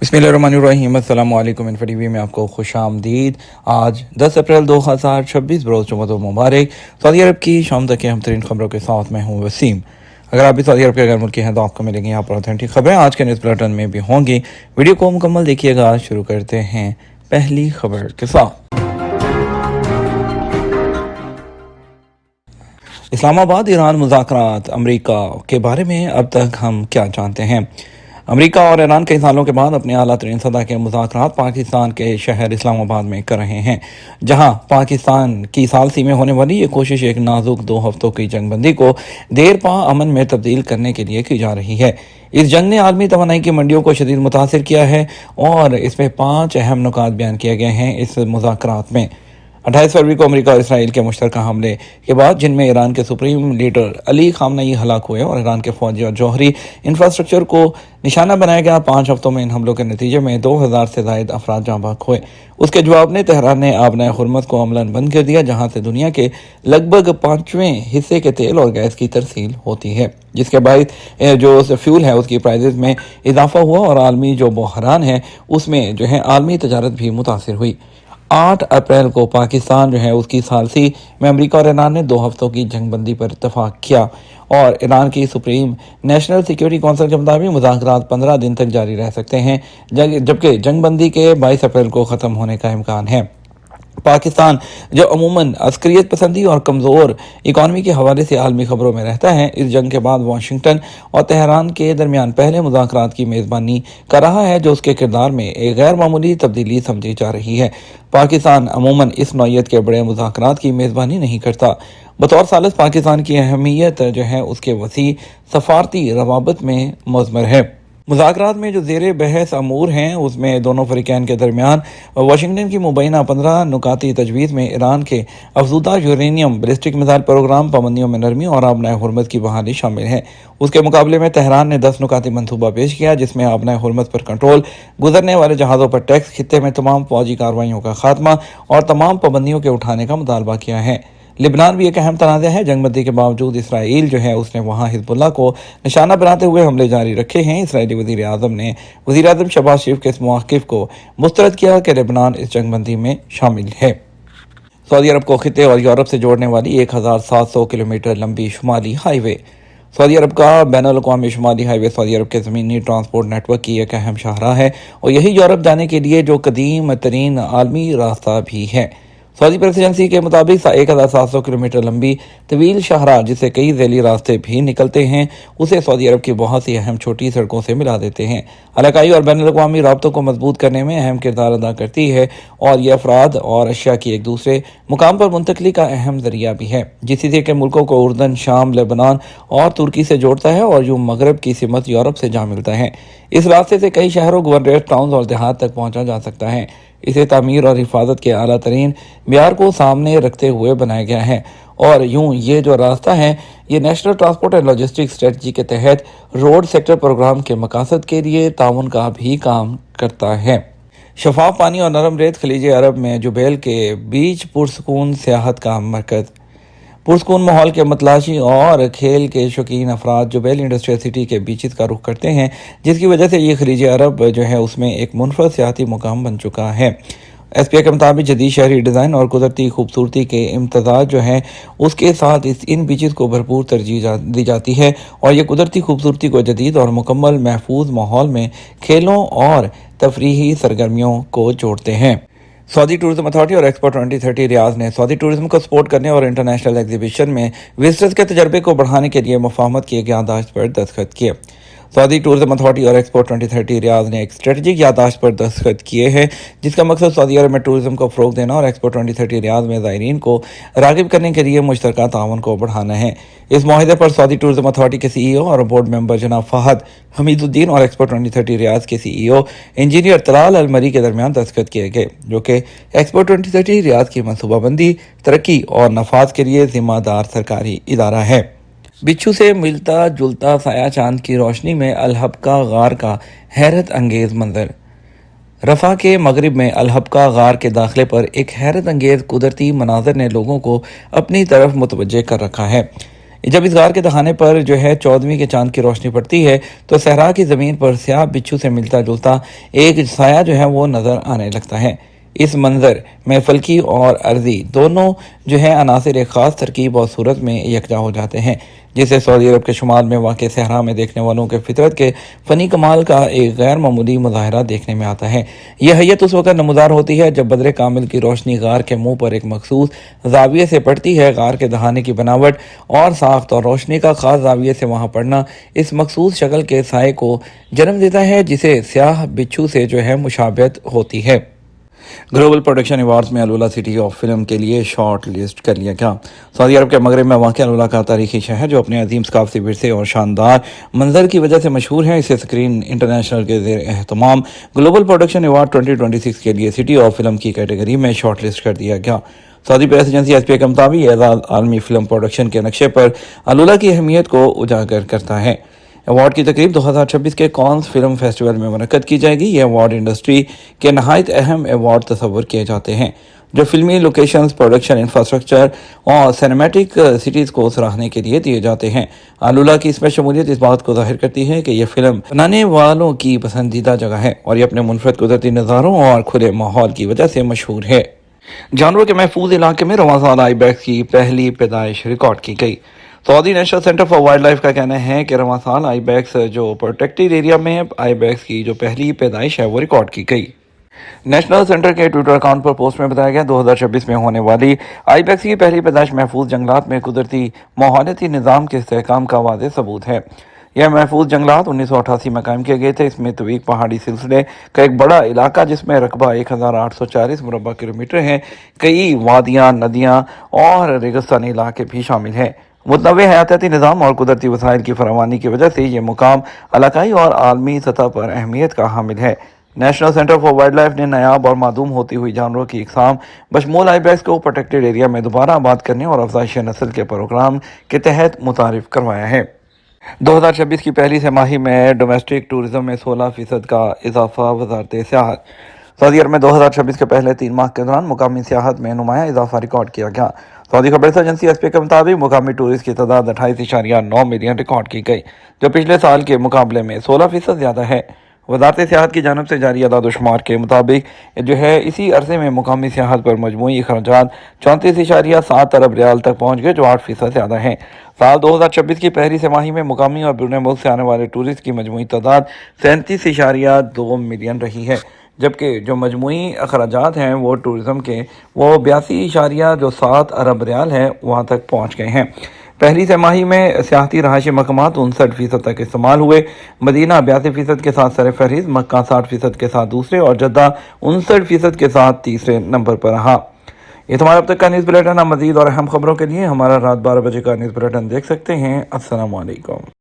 बिस्मिल्लाहिर्रहमानिर्रहीम। अस्सलाम वालेकुम। इन्फो टीवी में आपको खुश आमदीद। आज 10 अप्रैल 2026 बरोज़ जुम्मत मुबारक। सऊदी अरब की शाम तक की अहम तरीन खबरों के साथ मैं हूँ वसीम। अगर आप भी सऊदी अरब के गैर मुल्की हैं तो आपको मिलेंगी यहाँ पर ऑथेंटिक खबरें। आज के न्यूज़ बुलेटिन में भी होंगी, वीडियो को मुकम्मल देखिएगा। शुरू करते हैं पहली खबर के साथ। इस्लामाबाद ईरान मुज़ाकरात, अमरीका के बारे में अब तक हम क्या जानते हैं। अमरीका और ईरान कई सालों के बाद अपने आला तरीन सतह के मुज़ाकरात पाकिस्तान के शहर इस्लामाबाद में कर रहे हैं, जहां पाकिस्तान की सालसी में होने वाली ये कोशिश एक नाजुक 2 हफ्तों की जंगबंदी को देर पा अमन में तब्दील करने के लिए की जा रही है। इस जंग ने आलमी तवानाई की मंडियों को शदीद मुतासिर किया है और इसमें 5 अहम नुकात बयान किए गए हैं। इस मुज़ाकरात में 28 फरवरी को अमेरिका और इसराइल के मुश्तरका हमले के बाद, जिनमें ईरान के सुप्रीम लीडर अली खामनेई हलाक हुए और ईरान के फौजी और जौहरी इंफ्रास्ट्रक्चर को निशाना बनाया गया, 5 हफ्तों में इन हमलों के नतीजे में 2000 से ज़ायद अफराद जाँ बहक हुए। उसके जवाब में तेहरान ने आबनाए हुर्मत को अमलन बंद कर दिया, जहाँ से दुनिया के लगभग 5वें हिस्से के तेल और गैस की तरसील होती है, जिसके बाद जो फ्यूल है उसकी प्राइजेज में इजाफा हुआ और आलमी जो बहरान है उसमें जो है आलमी तजारत भी मुतासिर हुई। 8 अप्रैल को पाकिस्तान जो है उसकी सालसी में अमेरिका और ईरान ने 2 हफ्तों की जंगबंदी पर इत्तफाक किया और ईरान की सुप्रीम नेशनल सिक्योरिटी कौंसिल के मुताबिक मुज़ाकरात 15 दिन तक जारी रह सकते हैं, जबकि जंगबंदी के 22 अप्रैल को ख़त्म होने का इम्कान है। पाकिस्तान जो अमूमन अस्करियत पसंदी और कमज़ोर इकॉनमी के हवाले से आलमी खबरों में रहता है, इस जंग के बाद वाशिंगटन और तेहरान के दरमियान पहले मुज़ाकरात की मेज़बानी कर रहा है, जो उसके किरदार में एक गैर मामूली तब्दीली समझी जा रही है। पाकिस्तान अमूमन इस नौइयत के बड़े मुज़ाकरात की मेज़बानी नहीं करता। बतौर सालिस पाकिस्तान की अहमियत जो है उसके वसी सफारती रवाबत में मुज़मर है। मुज़ाकरात में जो ज़ेरे बहस अमूर हैं उसमें दोनों फ़रीक़ैन के दरमियान वाशिंगटन की मुबैना 15 नुकाती तजवीज़ में ईरान के अफज़ूदा यूरेनियम बैलिस्टिक मिसाइल प्रोग्राम, पाबंदियों में नरमी और आबनाए हुर्मत की बहाली शामिल है। उसके मुकाबले में तेहरान ने 10 नुकाती मनसूबा पेश किया, जिसमें आबनाए हुर्मत पर कंट्रोल, गुजरने वाले जहाज़ों पर टैक्स, खित्ते में तमाम फौजी कार्रवाइयों का खात्मा और तमाम पाबंदियों के उठाने का मुतालबा किया है। लिबनान भी एक अहम तनाज़ा है। जंगबंदी के बावजूद इसराइल जो है उसने वहाँ हिजबुल्लाह को निशाना बनाते हुए हमले जारी रखे हैं। इसराइली वज़ीर आज़म ने वज़ीर आज़म शहबाज शरीफ के इस मौक़िफ़ को मुस्तरद किया कि लिबनान इस जंगबंदी में शामिल है। सऊदी अरब को खित्ते और यूरोप से जोड़ने वाली 1700 किलोमीटर लंबी शुमाली हाईवे। सऊदी अरब का बैनुल-अक़वामी शुमाली हाईवे सऊदी अरब के ज़मीनी ट्रांसपोर्ट नेटवर्क की एक अहम शाहराह है और यही यूरोप जाने के लिए जो कदीम तरीन आलमी रास्ता भी है। सऊदी प्रेस एजेंसी के मुताबिक 1700 किलोमीटर लंबी तवील शाहराह, जिससे कई ज़ैली रास्ते भी निकलते हैं, उसे सऊदी अरब की बहुत सी अहम छोटी सड़कों से मिला देते हैं। इलाकाई और बैनुल-अक़वामी राब्तों को मजबूत करने में अहम किरदार अदा करती है और यह अफराद और अशिया की एक दूसरे मुकाम पर मुंतकली का अहम ज़रिया भी है, जिससे के मुल्कों को उर्दन, शाम, लेबनान और तुर्की से जोड़ता है और यूं मगरब की सिमत यूरोप से जा मिलता है। इस रास्ते से कई शहरों, गवर्नरेट टाउन और देहात तक पहुँचा जा सकता है। इसे तामीर और हिफाजत के आला तरीन म्यार को सामने रखते हुए बनाया गया है और यूं ये जो रास्ता है ये national transport and logistic strategy के तहत रोड सेक्टर प्रोग्राम के मकासद के लिए ताउन का भी काम करता है। शफाफ पानी और नरम रेत खलीज अरब में जुबैल के बीच पुरसकून सियाहत का मरकज़। पुरसकून माहौल के मतलाशी और खेल के शौकीन अफराद जुबैल इंडस्ट्रियल सिटी के बीचेस का रुख करते हैं, जिसकी वजह से ये खलीज अरब जो है उसमें एक मुनफरद सियाती मुकाम बन चुका है। एसपीए के मुताबिक जदीद शहरी डिज़ाइन और कुदरती खूबसूरती के इम्तजाज जो है उसके साथ इन बीचेस को भरपूर तरजीह दी जाती है और ये कुदरती खूबसूरती को जदीद और मुकम्मल महफूज माहौल में खेलों और तफरीही सरगर्मियों को जोड़ते हैं। सऊदी टूरिज्म अथॉरिटी और एक्सपो 2030 रियाज ने सऊदी टूरिज्म को सपोर्ट करने और इंटरनेशनल एग्जीबिशन में विजिटर्स के तजर्बे को बढ़ाने के लिए मुफाहमत की एक याददाश्त पर दस्तखत किए। सऊदी टूरिज्म अथॉरिटी और एक्सपो 2030 रियाज ने एक स्ट्रेटजिक याददाश्त पर दस्तखत किए हैं, जिसका मकसद सऊदी अरब में टूरिज्म को फ़रोग देना और एक्सपो 2030 रियाज में ज़ायरीन को राग़िब करने के लिए मुश्तरका ताउन को बढ़ाना है। इस माहिदे पर सऊदी टूरिज्म अथॉरिटी के CEO और बोर्ड मेंबर जनाब फ़हद हमीदुद्दीन और एक्सपो 2030 रियाज के CEO इंजीनियर तलाल अल-मरी के दरमियान दस्तखत किए गए, जो कि एक्सपो 2030 रियाज की मनसूबाबंदी, तरक्की और नफाज के लिए ज़िम्मेदार सरकारी इदारा है। बिच्छू से मिलता जुलता साया चांद की रोशनी में अल-हब्का गार का हैरत अंगेज़ मंजर। रफ़ा के मगरिब में अल-हब्का गार के दाखिले पर एक हैरत अंगेज़ कुदरती मनाज़र ने लोगों को अपनी तरफ मुतवज्जे कर रखा है। جب اس غار کے دہانے پر 14ویں کے چاند کی روشنی پڑتی ہے تو صحرا کی زمین پر سیاہ بچھو سے ملتا جلتا ایک سایہ وہ نظر آنے لگتا ہے۔ اس منظر میں فلکی اور ارضی دونوں عناصر ایک خاص ترکیب اور صورت میں یکجا ہو جاتے ہیں، جسے سعودی عرب کے شمال میں واقع صحرا میں دیکھنے والوں کے فطرت کے فنی کمال کا ایک غیر معمولی مظاہرہ دیکھنے میں آتا ہے۔ یہ حیت اس وقت نمودار ہوتی ہے جب بدر کامل کی روشنی غار کے منہ پر ایک مخصوص زاویے سے پڑتی ہے۔ غار کے دہانے کی بناوٹ اور ساخت اور روشنی کا خاص زاویے سے وہاں پڑنا اس مخصوص شکل کے سائے کو جنم دیتا ہے جسے سیاہ بچھو سے مشابہت ہوتی ہے۔ گلوبل پروڈکشن ایوارڈز میں الولا سٹی آف فلم کے لیے شارٹ لسٹ کر لیا گیا۔ سعودی عرب کے مغرب میں واقع الولا کا تاریخی شہر جو اپنے عظیم ثقافتی ورثے اور شاندار منظر کی وجہ سے مشہور ہے، اسے اسکرین انٹرنیشنل کے زیر اہتمام گلوبل پروڈکشن ایوارڈ 2026 کے لیے سٹی آف فلم کی کیٹیگری میں شارٹ لسٹ کر دیا گیا۔ سعودی پریس ایجنسی SPA کے مطابق یہ اعزاز عالمی فلم پروڈکشن کے نقشے پر الولا کی اہمیت کو اجاگر کرتا ہے۔ ایوارڈ کی تقریب 2026 کے کانز فلم فیسٹیول میں منعقد کی جائے گی۔ یہ ایوارڈ انڈسٹری کے نہایت اہم ایوارڈ تصور کیے جاتے ہیں جو فلمی لوکیشنز، پروڈکشن انفراسٹرکچر اور سینیمیٹک سٹیز کو سراہنے کے لیے دیے جاتے ہیں۔ الولا کی اس میں شمولیت اس بات کو ظاہر کرتی ہے کہ یہ فلم بنانے والوں کی پسندیدہ جگہ ہے اور یہ اپنے منفرد قدرتی نظاروں اور کھلے ماحول کی وجہ سے مشہور ہے۔ جانوروں کے محفوظ علاقے میں رواں سال آئی بیکس کی پہلی پیدائش ریکارڈ کی گئی۔ Saudi national centre for wildlife کا کہنا ہے کہ رواں سال آئی بیکس جو پروٹیکٹڈ ایریا میں آئی بیکس کی جو پہلی پیدائش ہے وہ ریکارڈ کی گئی۔ نیشنل سینٹر کے ٹویٹر اکاؤنٹ پر پوسٹ میں بتایا گیا 2026 میں ہونے والی آئی بیکس کی پہلی پیدائش محفوظ جنگلات میں قدرتی ماحولیاتی نظام کے استحکام کا واضح ثبوت ہے۔ یہ محفوظ جنگلات 1988 میں قائم کیے گئے تھے۔ اس میں طویل پہاڑی سلسلے کا ایک بڑا علاقہ جس میں رقبہ 1840 مربع کلومیٹر ہے، کئی وادیاں، ندیاں اور ریگستانی علاقے بھی شامل ہیں۔ متنوع حیاتیاتی نظام اور قدرتی وسائل کی فراوانی کی وجہ سے یہ مقام علاقائی اور عالمی سطح پر اہمیت کا حامل ہے۔ National centre for wildlife نے نایاب اور معدوم ہوتی ہوئی جانوروں کی اقسام بشمول آئی بیکس کو پروٹیکٹڈ ایریا میں دوبارہ آباد کرنے اور افزائش نسل کے پروگرام کے تحت متعارف کروایا ہے۔ 2026 کی پہلی سہ ماہی میں ڈومیسٹک ٹورزم میں 16% کا اضافہ۔ وزارت سیاحت سعودی عرب میں 2026 کے پہلے 3 ماہ کے دوران مقامی سیاحت میں نمایاں اضافہ ریکارڈ کیا گیا۔ سعودی خبر ایجنسی SPA کے مطابق مقامی ٹورسٹ کی تعداد 28.9 ملین ریکارڈ کی گئی، جو پچھلے سال کے مقابلے میں 16% زیادہ ہے۔ وزارت سیاحت کی جانب سے جاری اعداد و شمار کے مطابق اسی عرصے میں مقامی سیاحت پر مجموعی اخراجات 34.7 ارب ریال تک پہنچ گئے، جو 8% زیادہ ہیں۔ سال 2026 کی پہلی سہ ماہی میں مقامی اور بیرون ملک سے آنے والے ٹورسٹ کی مجموعی تعداد 37.2 ملین رہی ہے، جبکہ جو مجموعی اخراجات ہیں وہ ٹورزم کے 82.7 ارب ریال ہے، وہاں تک پہنچ گئے ہیں۔ پہلی سہ ماہی میں سیاحتی رہائشی مقامات 59% تک استعمال ہوئے۔ مدینہ 82% کے ساتھ سر فہرست، مکہ 60% کے ساتھ دوسرے اور جدہ 59% کے ساتھ تیسرے نمبر پر رہا۔ یہ تمہارا اب تک کا نیوز بلیٹن۔ مزید اور اہم خبروں کے لیے ہمارا رات 12 بجے کا نیوز بلیٹن دیکھ سکتے ہیں۔ السلام علیکم۔